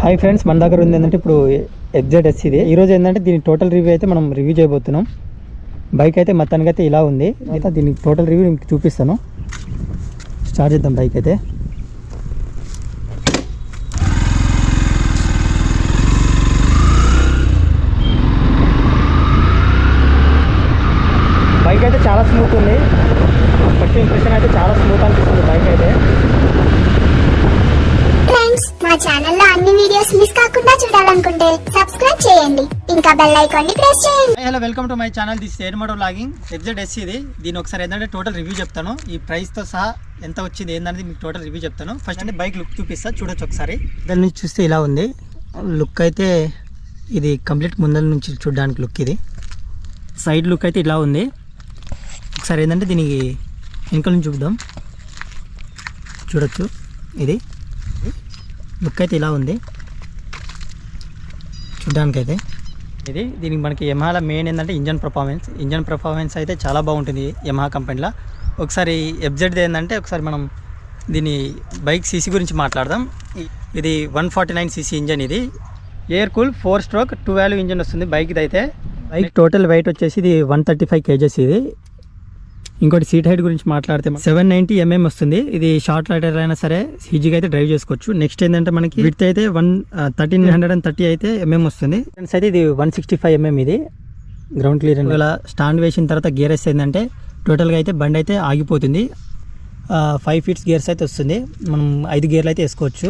Hi friends, మన దగ్గర ఉంది ఏంటంటే ఇప్పుడు XZS ఇది. ఈరోజు ఏంటంటే దీని టోటల్ రివ్యూ అయితే మనం రివ్యూ చేయబోతున్నాం. బైక్ అయితే మొత్తానికి అయితే ఇలా ఉంది. అయితే దీని టోటల్ రివ్యూ మీకు చూపిస్తాను. స్టార్ట్ చేద్దాం బైక్ అయితే. బైక్ అయితే చాలా స్మూత్ ఉంది. ఫస్ట్ ఇంప్రెషన్ అయితే చాలా స్మూత్ అనిపిస్తుంది బైక్ అయితే. మా ఛానల్లో అన్ని వీడియోస్ మిస్ కాకుండా చూడాలనుకుంటే సబ్స్క్రైబ్ చేయండి, ఇంకా బెల్ ఐకాన్ ని ప్రెస్ చేయండి. Hello, welcome to my channel. This air moto vlogging XZS ఇది. దీని ఒకసారి ఏంటంటే టోటల్ రివ్యూ చెప్తాను. ఈ ప్రైస్తో సహా ఎంత వచ్చింది ఏంటనేది మీకు టోటల్ రివ్యూ చెప్తాను. ఫస్ట్ అంటే బైక్ లుక్ చూపిస్తా, చూడొచ్చు ఒకసారి. దాని నుంచి చూస్తే ఇలా ఉంది లుక్ అయితే. ఇది కంప్లీట్ ముందర నుంచి చూడడానికి లుక్ ఇది. సైడ్ లుక్ అయితే ఇలా ఉంది. ఒకసారి ఏంటంటే దీనికి వెనకాల నుంచి చూద్దాం. చూడొచ్చు, ఇది లుక్ అయితే ఇలా ఉంది చూడ్డానికైతే. ఇది దీనికి మనకి యమహాలో మెయిన్ ఏంటంటే ఇంజన్ పర్ఫార్మెన్స్ అయితే చాలా బాగుంటుంది యమహా కంపెనీలో. ఒకసారి FZD ఏంటంటే ఒకసారి మనం దీని బైక్ సీసీ గురించి మాట్లాడదాం. ఇది 149 cc ఇంజన్. ఇది air cool 4 stroke 2 valve engine వస్తుంది బైక్ది అయితే. బైక్ టోటల్ వెయిట్ వచ్చేసి ఇది 135 kgs ఇది. ఇంకోటి సీట్ హైట్ గురించి మాట్లాడితే 790 mm వస్తుంది. ఇది షార్ట్ రైడర్ అయినా సరే ఈజీగా అయితే డ్రైవ్ చేసుకోవచ్చు. నెక్స్ట్ ఏంటంటే మనకి విడ్త్ అయితే 1330 అయితే వస్తుంది. అయితే ఇది 165 mm. ఇది గ్రౌండ్ క్లియరెన్స్. ఇలా స్టాండ్ వేసిన తర్వాత గేర్ వేస్తే ఏంటంటే టోటల్గా అయితే బండి అయితే ఆగిపోతుంది. 5 feet గేర్స్ అయితే వస్తుంది. మనం 5 గేర్లు అయితే వేసుకోవచ్చు.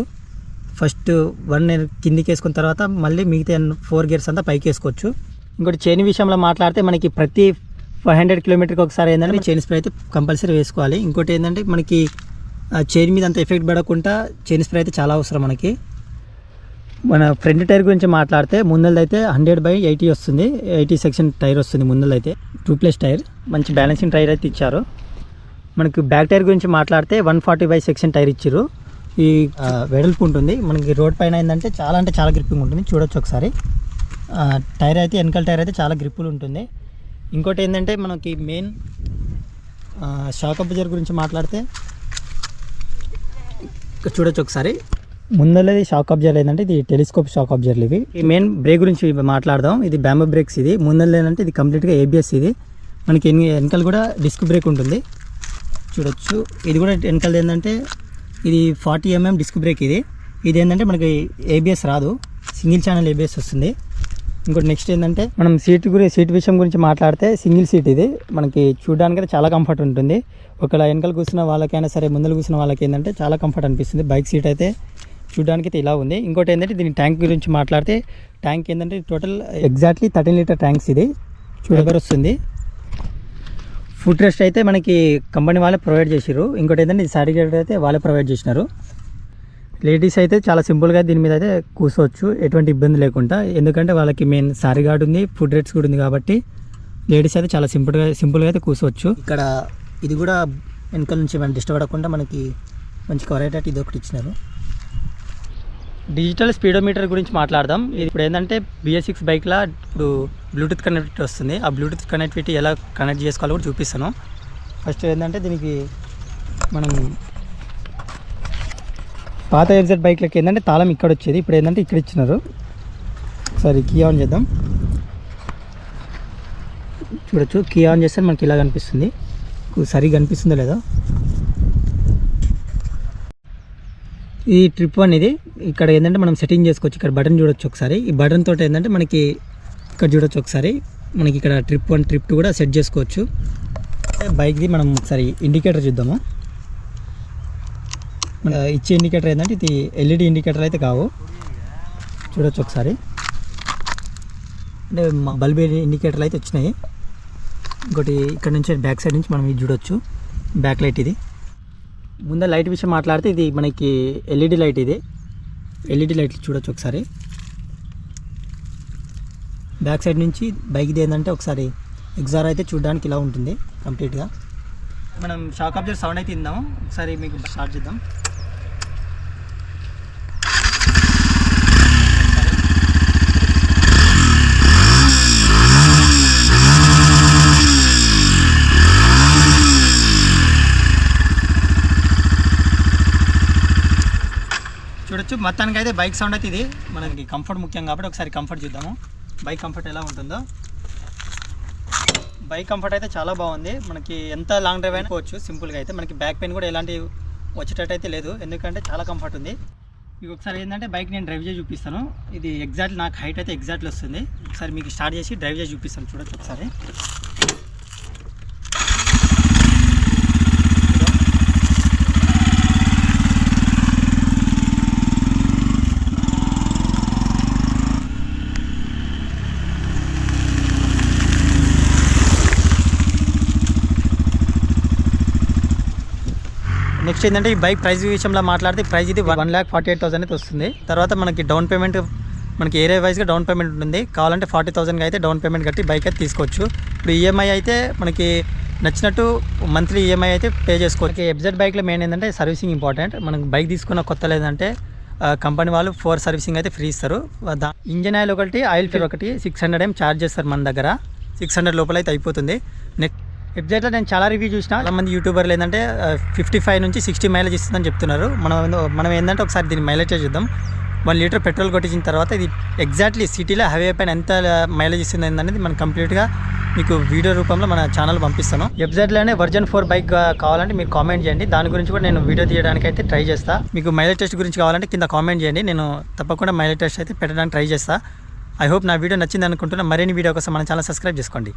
ఫస్ట్ 1 కిందికి వేసుకున్న తర్వాత మళ్ళీ మిగతా 4 గేర్స్ అంతా పైకి వేసుకోవచ్చు. ఇంకోటి చైన్ విషయంలో మాట్లాడితే మనకి ప్రతి 500 కిలోమీటర్కి ఒకసారి ఏంటంటే చైన్ స్ప్రే అయితే కంపల్సరీ వేసుకోవాలి. ఇంకోటి ఏంటంటే మనకి చైన్ మీద అంత ఎఫెక్ట్ పడకుండా చైన్ స్ప్రే అయితే చాలా అవసరం మనకి. మన ఫ్రంట్ టైర్ గురించి మాట్లాడితే ముందలైతే 100/80 వస్తుంది. 80 సెక్షన్ టైర్ వస్తుంది ముందలైతే. 2+ టైర్, మంచి బ్యాలెన్సింగ్ టైర్ అయితే ఇచ్చారు. మనకి బ్యాక్ టైర్ గురించి మాట్లాడితే 140 సెక్షన్ టైర్ ఇచ్చారు. ఈ వెడల్పు ఉంటుంది. మనకి రోడ్ పైన ఏంటంటే చాలా గ్రిప్పింగ్ ఉంటుంది. చూడొచ్చు ఒకసారి. టైర్ అయితే వెనకాల టైర్ అయితే చాలా గ్రిప్పులు ఉంటుంది. ఇంకోటి ఏంటంటే మనకి మెయిన్ షాక్ అబ్జర్వర్ గురించి మాట్లాడితే చూడొచ్చు ఒకసారి. ముందరది షాక్ అబ్జర్వర్ ఏంటంటే ఇది టెలిస్కోప్ షాక్ అబ్జర్వర్లు ఇవి. ఈ మెయిన్ బ్రేక్ గురించి మాట్లాడదాం. ఇది బ్యాంబో బ్రేక్స్. ఇది ముందర ఏంటంటే ఇది కంప్లీట్గా ABS. ఇది మనకి వెనకాల కూడా డిస్క్ బ్రేక్ ఉంటుంది. చూడొచ్చు. ఇది కూడా వెనకాల ఏంటంటే ఇది 40 mm డిస్క్ బ్రేక్. ఇది ఏంటంటే మనకి ABS రాదు, సింగిల్ ఛానల్ ABS వస్తుంది. ఇంకోటి నెక్స్ట్ ఏంటంటే మనం సీట్ విషయం గురించి మాట్లాడితే సింగిల్ సీట్. ఇది మనకి చూడడానికి చాలా కంఫర్ట్ ఉంటుంది. ఒకవేళ వెనకాల కూర్చున్న వాళ్ళకైనా సరే ముందర కూర్చున్న వాళ్ళకి ఏంటంటే చాలా కంఫర్ట్ అనిపిస్తుంది. బైక్ సీట్ అయితే చూడడానికి అయితే ఇలా ఉంది. ఇంకోటి ఏంటంటే దీని ట్యాంక్ గురించి మాట్లాడితే ట్యాంక్ ఏంటంటే టోటల్ ఎగ్జాక్ట్లీ 13 లీటర్ ట్యాంక్స్. ఇది చూడబర్ వస్తుంది. ఫుడ్ రెస్ట్ అయితే మనకి కంపెనీ వాళ్ళే ప్రొవైడ్ చేసారు. ఇంకోటి ఏంటంటే ఇది సర్టిఫికేట్ అయితే వాళ్ళే ప్రొవైడ్ చేసినారు. లేడీస్ అయితే చాలా సింపుల్గా దీని మీద అయితే కూర్చోవచ్చు, ఎటువంటి ఇబ్బంది లేకుండా. ఎందుకంటే వాళ్ళకి మెయిన్ సారీ గార్డ్ ఉంది, ఫుడ్ రేట్స్ కూడా ఉంది కాబట్టి లేడీస్ అయితే చాలా సింపుల్గా అయితే కూర్చోవచ్చు. ఇక్కడ ఇది కూడా వెనకాల నుంచి మనం డిస్టర్బ్ అవ్వకుండా మనకి మంచి కవర్ అయ్యేటట్టు ఇది ఒకటి ఇచ్చినారు. డిజిటల్ స్పీడోమీటర్ గురించి మాట్లాడదాం. ఇది ఇప్పుడు ఏంటంటే BS6 బైక్లో ఇప్పుడు బ్లూటూత్ కనెక్టివిటీ వస్తుంది. ఆ బ్లూటూత్ కనెక్టివిటీ ఎలా కనెక్ట్ చేసుకోవాలో కూడా చూపిస్తాను. ఫస్ట్ ఏంటంటే దీనికి మనం పాత FZ బైక్లకి ఏంటంటే తాళం ఇక్కడ వచ్చేది. ఇప్పుడు ఏంటంటే ఇక్కడ ఇచ్చినారు. సరే, కీ ఆన్ చేద్దాం. చూడొచ్చు, కీ ఆన్ చేస్తే మనకి ఇలా కనిపిస్తుంది. సరిగ్గా కనిపిస్తుందో లేదో. ఈ ట్రిప్ 1 ఇది. ఇక్కడ ఏంటంటే మనం సెట్టింగ్ చేసుకోవచ్చు. ఇక్కడ బటన్ చూడొచ్చు ఒకసారి. ఈ బటన్ తోటి ఏంటంటే మనకి ఇక్కడ చూడొచ్చు ఒకసారి. మనకి ఇక్కడ ట్రిప్ 1 ట్రిప్ 2 కూడా సెట్ చేసుకోవచ్చు. బైక్ది మనం ఒకసారి ఇండికేటర్ చూద్దాము. ఇచ్చే ఇండికేటర్ ఏంటంటే ఇది LED ఇండికేటర్ అయితే కావు. చూడొచ్చు ఒకసారి. అంటే బల్బ్ ఇండికేటర్లు అయితే వచ్చినాయి. ఇంకోటి ఇక్కడ నుంచి బ్యాక్ సైడ్ నుంచి మనం ఇది చూడొచ్చు. బ్యాక్ లైట్ ఇది. ముందే లైట్ విషయం మాట్లాడితే ఇది మనకి LED లైట్. ఇది LED లైట్లు చూడొచ్చు ఒకసారి. బ్యాక్ సైడ్ నుంచి బైక్ది ఏంటంటే ఒకసారి ఎగ్జార్ అయితే చూడడానికి ఇలా ఉంటుంది కంప్లీట్గా. మనం షాక్ అబ్జర్వర్ సౌండ్ అయితే ఇందాము. ఒకసారి మీకు స్టార్ట్ చేద్దాం. చూడొచ్చు మొత్తానికి అయితే బైక్ సౌండ్ అయితే ఇది. మనకి కంఫర్ట్ ముఖ్యం కాబట్టి ఒకసారి కంఫర్ట్ చూద్దాము. బైక్ కంఫర్ట్ ఎలా ఉంటుందో. బైక్ కంఫర్ట్ అయితే చాలా బాగుంది. మనకి ఎంత లాంగ్ డ్రైవ్ అయినా పోవచ్చు సింపుల్గా అయితే. మనకి బ్యాక్ పెయిన్ కూడా ఎలాంటి వచ్చేటట్టు అయితే లేదు, ఎందుకంటే చాలా కంఫర్ట్ ఉంది. మీకు ఒకసారి ఏంటంటే బైక్ నేను డ్రైవ్ చేసి చూపిస్తాను. ఇది ఎగ్జాక్ట్ నాకు హైట్ అయితే ఎగ్జాక్ట్లీ వస్తుంది. ఒకసారి మీకు స్టార్ట్ చేసి డ్రైవ్ చేసి చూపిస్తాను, చూడొచ్చు ఒకసారి. నెక్స్ట్ ఏంటంటే ఈ బైక్ ప్రైస్ విషయంలో మాట్లాడితే ప్రైస్ ఇది 1,48,000 అయితే వస్తుంది. తర్వాత మనకి డౌన్ పేమెంట్ మనకి ఏరియా వైజ్గా డౌన్ పేమెంట్ ఉంటుంది. కావాలంటే 40,000 అయితే డౌన్ పేమెంట్ కట్టి బైక్ అయితే తీసుకోవచ్చు. ఇప్పుడు ఈఎంఐ అయితే మనకి నచ్చినట్టు మంత్లీ ఈఎంఐ అయితే పే చేసుకోవచ్చు. ఎఫ్జెడ్ బైక్లో మెయిన్ ఏంటంటే సర్వీసింగ్ ఇంపార్టెంట్. మనకి బైక్ తీసుకున్న కొత్త లేదంటే కంపెనీ వాళ్ళు 4 సర్వీసింగ్ అయితే ఫ్రీ ఇస్తారు. ఇంజన్ ఆయిల్ ఒకటి, ఆయిల్ ఫిల్టర్ ఒకటి 600 ఛార్జ్ చేస్తారు మన దగ్గర. 600 లోపల అయితే అయిపోతుంది. నెక్స్ట్ ఎఫ్జెడ్లో నేను చాలా రివ్యూ చూసిన. చాలామంది యూట్యూబర్లు ఏంటంటే 55 నుంచి 60 మైలేజ్ ఇస్తుందని చెప్తున్నారు. మనం ఏంటంటే ఒకసారి దీన్ని మైలేజ్ చూద్దాం. 1 లీటర్ పెట్రోల్ కొట్టించిన తర్వాత ఇది ఎగ్జాక్ట్లీ సిటీలో హైవే పైన ఎంత మైలేజ్ ఇస్తుంది అనేది మనం కంప్లీట్గా మీకు వీడియో రూపంలో మన ఛానల్ పంపిస్తాను. ఎఫ్జెడ్లోనే వర్జన్ 4 బైక్ కావాలంటే మీరు కామెంట్ చేయండి. దాని గురించి కూడా నేను వీడియో తీయడానికి అయితే ట్రై చేస్తాను. మీకు మైలేజ్ టెస్ట్ గురించి కావాలంటే కింద కామెంట్ చేయండి. నేను తప్పకుండా మైలేజ్ టెస్ట్ అయితే పెట్టడానికి ట్రై చేస్తాను. ఐ హోప్ నా వీడియో నచ్చింది అనుకుంటున్నా. మరిన్ని వీడియో కోసం మన ఛానల్ సబ్స్క్రైబ్ చేసుకోండి.